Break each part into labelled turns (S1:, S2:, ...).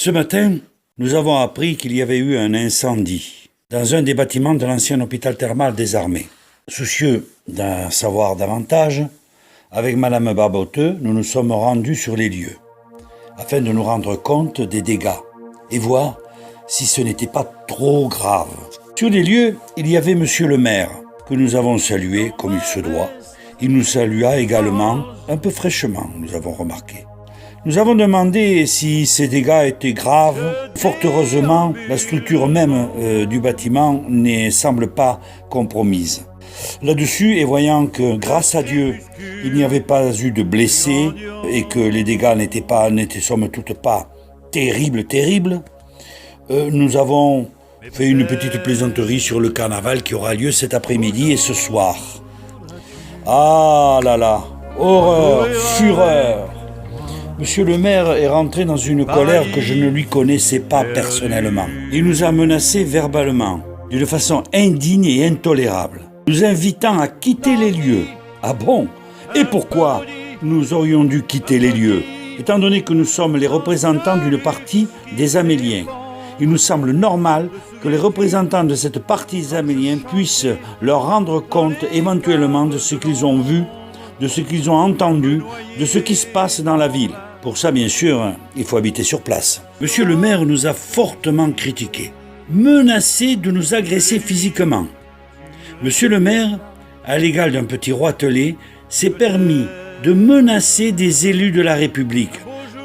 S1: Ce matin, nous avons appris qu'il y avait eu un incendie dans un des bâtiments de l'ancien hôpital thermal des armées. Soucieux d'en savoir davantage, avec Madame Barboteux, nous nous sommes rendus sur les lieux, afin de nous rendre compte des dégâts et voir si ce n'était pas trop grave. Sur les lieux, il y avait Monsieur le maire, que nous avons salué comme il se doit. Il nous salua également, un peu fraîchement, nous avons remarqué. Nous avons demandé si ces dégâts étaient graves. Fort heureusement, la structure même du bâtiment ne semble pas compromise. Là-dessus, et voyant que, grâce à Dieu, il n'y avait pas eu de blessés et que les dégâts n'étaient somme toute pas terribles, nous avons fait une petite plaisanterie sur le carnaval qui aura lieu cet après-midi et ce soir. Ah là là, horreur, fureur. Monsieur le maire est rentré dans une colère que je ne lui connaissais pas personnellement. Il nous a menacés verbalement, d'une façon indigne et intolérable, nous invitant à quitter les lieux. Ah bon? Et pourquoi nous aurions dû quitter les lieux, étant donné que nous sommes les représentants d'une partie des Améliens? Il nous semble normal que les représentants de cette partie des Améliens puissent leur rendre compte éventuellement de ce qu'ils ont vu, de ce qu'ils ont entendu, de ce qui se passe dans la ville. Pour ça, bien sûr, il faut habiter sur place. Monsieur le maire nous a fortement critiqués, menacé de nous agresser physiquement. Monsieur le maire, à l'égal d'un petit roitelet, s'est permis de menacer des élus de la République,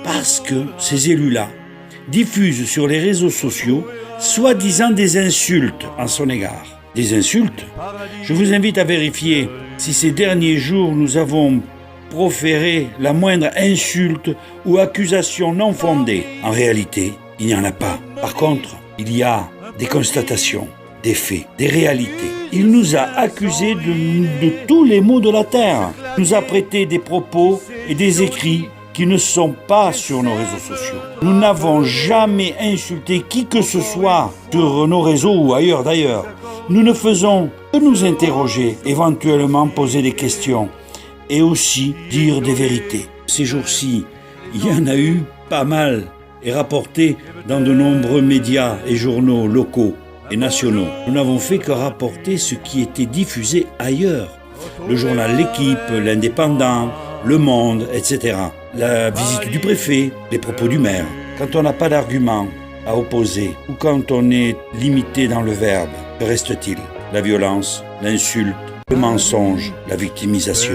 S1: parce que ces élus-là diffusent sur les réseaux sociaux soi-disant des insultes en son égard. Des insultes? Je vous invite à vérifier si ces derniers jours nous avons proféré la moindre insulte ou accusation non fondée. En réalité, il n'y en a pas. Par contre, il y a des constatations, des faits, des réalités. Il nous a accusés de tous les maux de la terre. Il nous a prêté des propos et des écrits qui ne sont pas sur nos réseaux sociaux. Nous n'avons jamais insulté qui que ce soit sur nos réseaux ou ailleurs d'ailleurs. Nous ne faisons que nous interroger, éventuellement poser des questions et aussi dire des vérités. Ces jours-ci, il y en a eu pas mal et rapporté dans de nombreux médias et journaux locaux et nationaux. Nous n'avons fait que rapporter ce qui était diffusé ailleurs. Le journal L'Équipe, l'Indépendant, Le Monde, etc. La visite du préfet, les propos du maire. Quand on n'a pas d'argument à opposer ou quand on est limité dans le verbe, que reste-t-il? La violence, l'insulte, le mensonge, la victimisation.